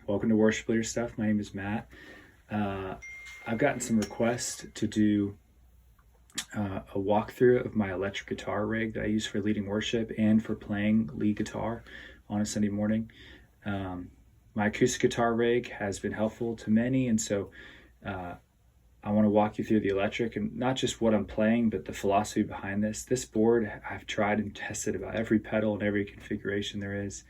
Welcome to Worship Leader Stuff. My name is Matt. I've gotten some requests to do a walkthrough of my electric guitar rig that I use for leading worship and for playing lead guitar on a Sunday morning. My acoustic guitar rig has been helpful to many, and so I want to walk you through the electric, and not just what I'm playing, but the philosophy behind this. This board, I've tried and tested about every pedal and every configuration there is,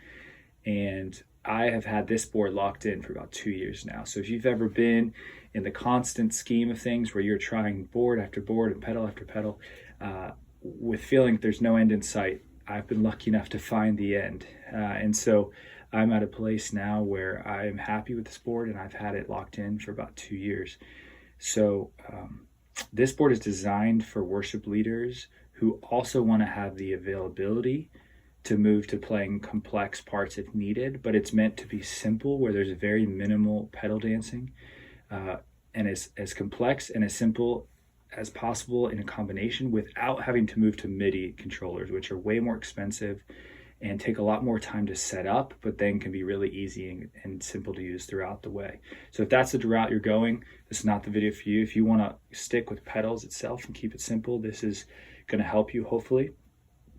and I have had this board locked in for about 2 years now. So if you've ever been in the constant scheme of things where you're trying board after board and pedal after pedal, with feeling there's no end in sight, I've been lucky enough to find the end. And so I'm at a place now where I am happy with this board, and I've had it locked in for about 2 years. So this board is designed for worship leaders who also want to have the availability to move to playing complex parts if needed, but it's meant to be simple, where there's very minimal pedal dancing, and as complex and as simple as possible in a combination without having to move to MIDI controllers, which are way more expensive and take a lot more time to set up, but then can be really easy and simple to use throughout the way. So if that's the route you're going, this is not the video for you. If you want to stick with pedals itself and keep it simple, this is going to help you, hopefully.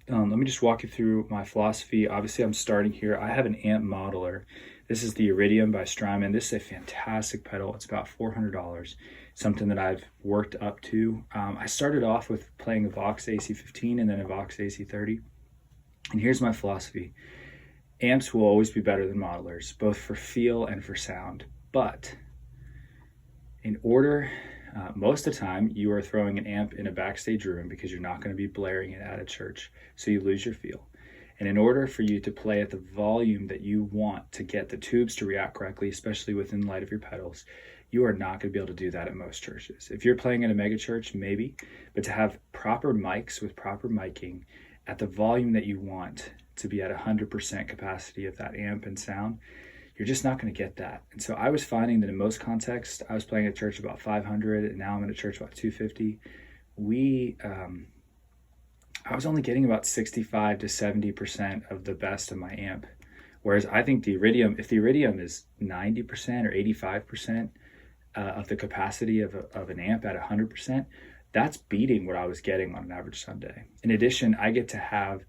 Let me just walk you through my philosophy. Obviously, I'm starting here. I have an amp modeler. This is the Iridium by Strymon. This is a fantastic pedal. It's about $400, something that I've worked up to. I started off with playing a Vox AC15 and then a Vox AC30. And here's my philosophy. Amps will always be better than modelers, both for feel and for sound. But in order, most of the time, you are throwing an amp in a backstage room because you're not going to be blaring it at a church, so you lose your feel. And in order for you to play at the volume that you want to get the tubes to react correctly, especially within light of your pedals, you are not going to be able to do that at most churches. If you're playing at a mega church, maybe, but to have proper mics with proper miking at the volume that you want to be at 100% capacity of that amp and sound, you're just not going to get that. And so I was finding that in most contexts, I was playing at church about 500, and now I'm in a church about 250. I was only getting about 65 to 70% of the best of my amp. Whereas I think the Iridium, if the Iridium is 90% or 85% of the capacity of an amp at 100%, that's beating what I was getting on an average Sunday. In addition, I get to have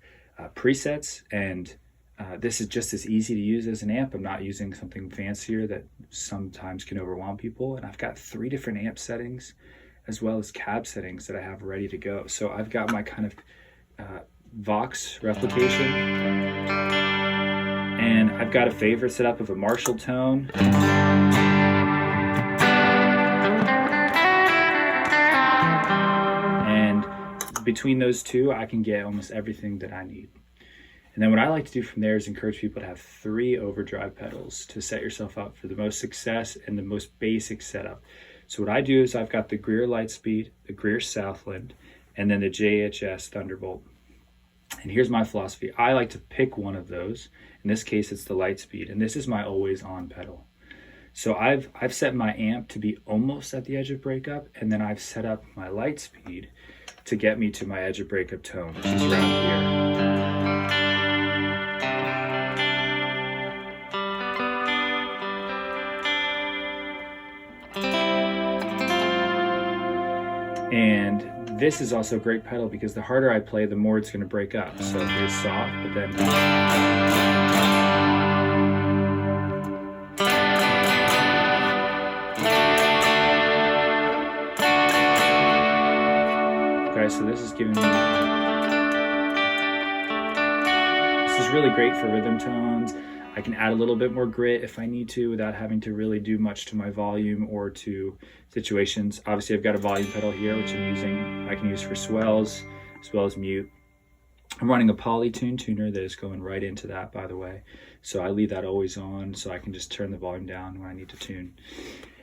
presets, and this is just as easy to use as an amp. I'm not using something fancier that sometimes can overwhelm people. And I've got 3 different amp settings as well as cab settings that I have ready to go. So I've got my kind of Vox replication, and I've got a favorite setup of a Marshall tone. Between those two, I can get almost everything that I need. And then what I like to do from there is encourage people to have 3 overdrive pedals to set yourself up for the most success and the most basic setup. So what I do is I've got the Greer Lightspeed, the Greer Southland, and then the JHS Thunderbolt. And here's my philosophy. I like to pick one of those. In this case, it's the Lightspeed, and this is my always on pedal. So I've set my amp to be almost at the edge of breakup, and then I've set up my Lightspeed to get me to my edge of breakup tone, which is around here. And this is also a great pedal because the harder I play, the more it's going to break up. So here's soft, but then so this is giving me, this is really great for rhythm tones. I can add a little bit more grit if I need to without having to really do much to my volume or to situations. Obviously I've got a volume pedal here, which I can use for swells as well as mute. I'm running a Polytune tuner that is going right into that, by the way. So I leave that always on so I can just turn the volume down when I need to tune.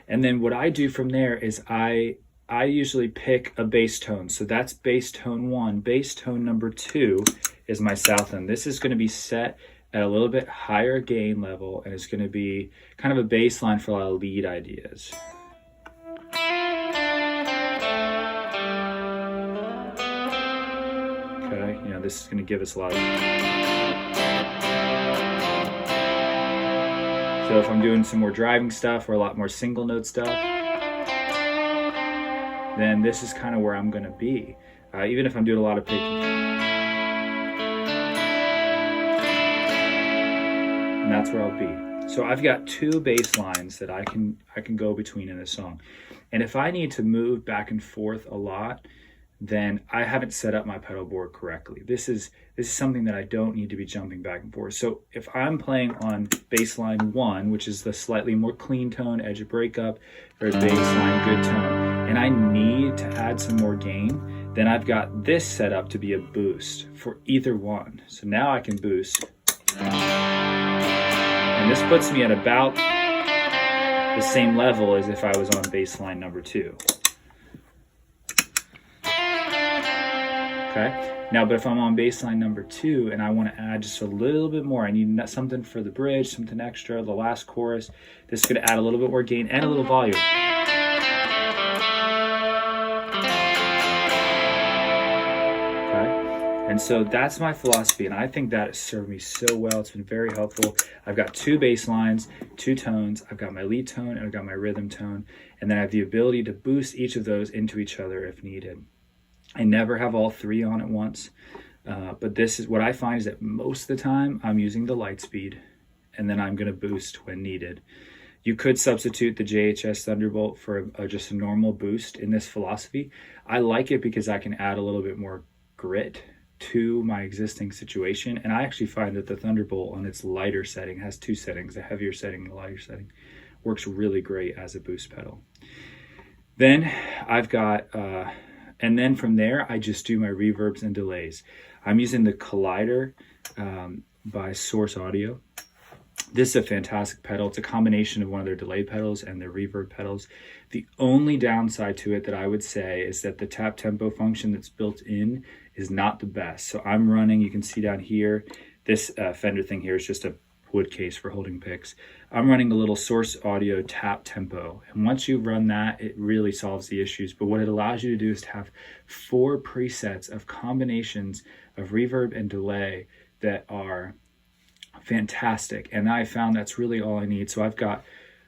And then what I do from there is I usually pick a bass tone. So that's bass tone 1. Bass tone number 2 is my Southland. This is going to be set at a little bit higher gain level, and it's going to be kind of a bass line for a lot of lead ideas. Okay, this is going to give us a lot of... So if I'm doing some more driving stuff or a lot more single note stuff, then this is kind of where I'm going to be. Even if I'm doing a lot of picking. And that's where I'll be. So I've got 2 bass lines that I can go between in this song. And if I need to move back and forth a lot, then I haven't set up my pedal board correctly. This is something that I don't need to be jumping back and forth. So if I'm playing on bass line 1, which is the slightly more clean tone, edge of breakup, or bass line good tone, and I need to add some more gain, then I've got this set up to be a boost for either one. So now I can boost. And this puts me at about the same level as if I was on bass line number 2. Okay. Now, but if I'm on bass line number 2 and I want to add just a little bit more, I need something for the bridge, something extra, the last chorus. This is going to add a little bit more gain and a little volume. And so that's my philosophy, and I think that has served me so well. It's been very helpful. I've got 2 bass lines, 2 tones. I've got my lead tone and I've got my rhythm tone, and then I have the ability to boost each of those into each other if needed. I never have all 3 on at once, but this is what I find is that most of the time I'm using the light speed, and then I'm going to boost when needed. You could substitute the JHS Thunderbolt for just a normal boost in this philosophy. I like it because I can add a little bit more grit to my existing situation, and I actually find that the Thunderbolt on its lighter setting has 2 settings, a heavier setting and a lighter setting. Works really great as a boost pedal. Then I've got and then from there I just do my reverbs and delays. I'm using the Collider by Source Audio. This is a fantastic pedal. It's a combination of one of their delay pedals and their reverb pedals. The only downside to it that I would say is that the tap tempo function that's built in is not the best. So I'm running, you can see down here, this Fender thing here is just a wood case for holding picks. I'm running a little Source Audio tap tempo. And once you run that, it really solves the issues. But what it allows you to do is to have 4 presets of combinations of reverb and delay that are fantastic. And I found that's really all I need. So I've got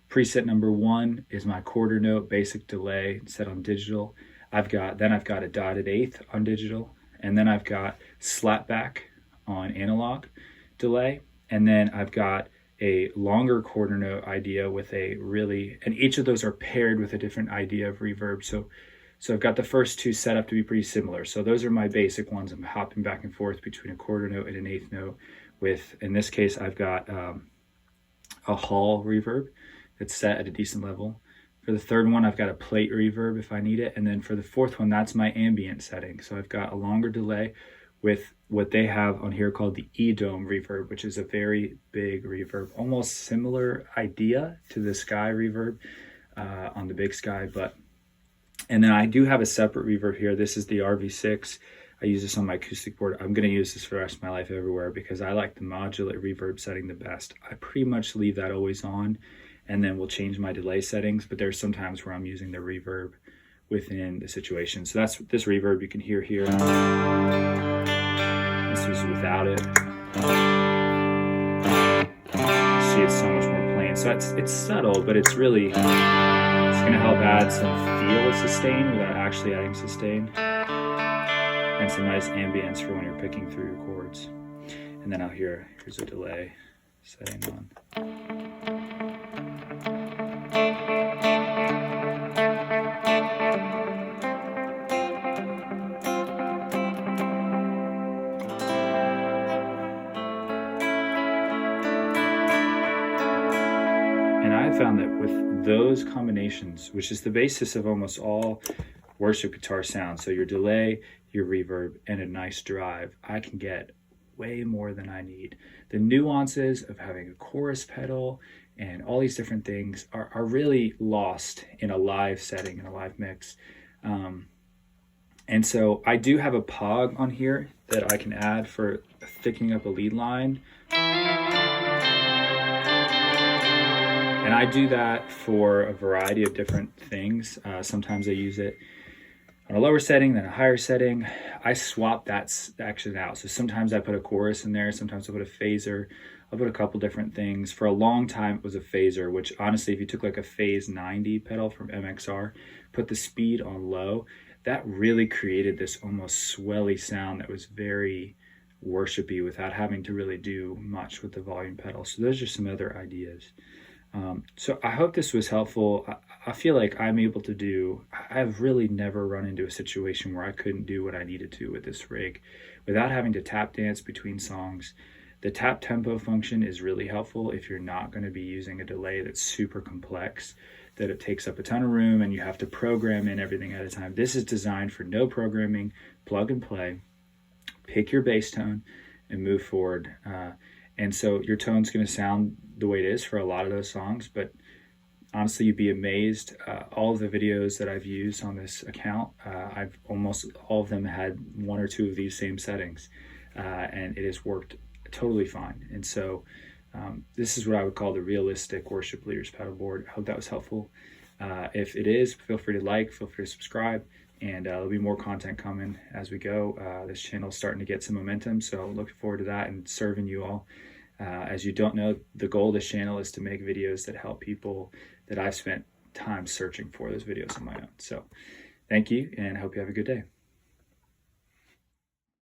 preset number 1 is my quarter note basic delay set on digital. I've got a dotted eighth on digital, and then I've got slapback on analog delay, and then I've got a longer quarter note idea with and each of those are paired with a different idea of reverb. So I've got the first 2 set up to be pretty similar. So those are my basic ones. I'm hopping back and forth between a quarter note and an eighth note with, in this case, I've got a hall reverb that's set at a decent level. For the third one, I've got a plate reverb if I need it. And then for the fourth one, that's my ambient setting. So I've got a longer delay with what they have on here called the E-Dome reverb, which is a very big reverb, almost similar idea to the Sky reverb on the Big Sky. And then I do have a separate reverb here. This is the RV6. I use this on my acoustic board. I'm going to use this for the rest of my life everywhere because I like the modulate reverb setting the best. I pretty much leave that always on, and then we'll change my delay settings, but there's some times where I'm using the reverb within the situation. So that's this reverb you can hear here. This was without it. See, it's so much more plain. So it's subtle, but it's going to help add some feel of sustain without actually adding sustain. And some nice ambience for when you're picking through your chords. And then here's a delay setting on. And I found that with those combinations, which is the basis of almost all worship guitar sounds, so your delay, your reverb, and a nice drive, I can get way more than I need. The nuances of having a chorus pedal and all these different things are really lost in a live setting, in a live mix. And so I do have a pog on here that I can add for thickening up a lead line. And I do that for a variety of different things. Sometimes I use it on a lower setting, then a higher setting. I swap that section out. So sometimes I put a chorus in there, sometimes I put a phaser. I'll put a couple different things. For a long time, it was a phaser, which honestly, if you took like a Phase 90 pedal from MXR, put the speed on low, that really created this almost swelly sound that was very worshipy without having to really do much with the volume pedal. So those are some other ideas. So I hope this was helpful. I feel like I'm able to do, I've really never run into a situation where I couldn't do what I needed to with this rig without having to tap dance between songs. The tap tempo function is really helpful if you're not going to be using a delay that's super complex, that it takes up a ton of room and you have to program in everything at a time. This is designed for no programming, plug and play, pick your bass tone and move forward. And so your tone's going to sound the way it is for a lot of those songs, but honestly, you'd be amazed. All of the videos that I've used on this account, I've almost all of them had one or two of these same settings, and it has worked totally fine. And so this is what I would call the realistic worship leaders pedal board. I hope that was helpful. If it is, feel free to like, feel free to subscribe, and there'll be more content coming as we go. This channel is starting to get some momentum, so looking forward to that and serving you all. As you don't know, the goal of this channel is to make videos that help people that I've spent time searching for those videos on my own. So thank you, and I hope you have a good day.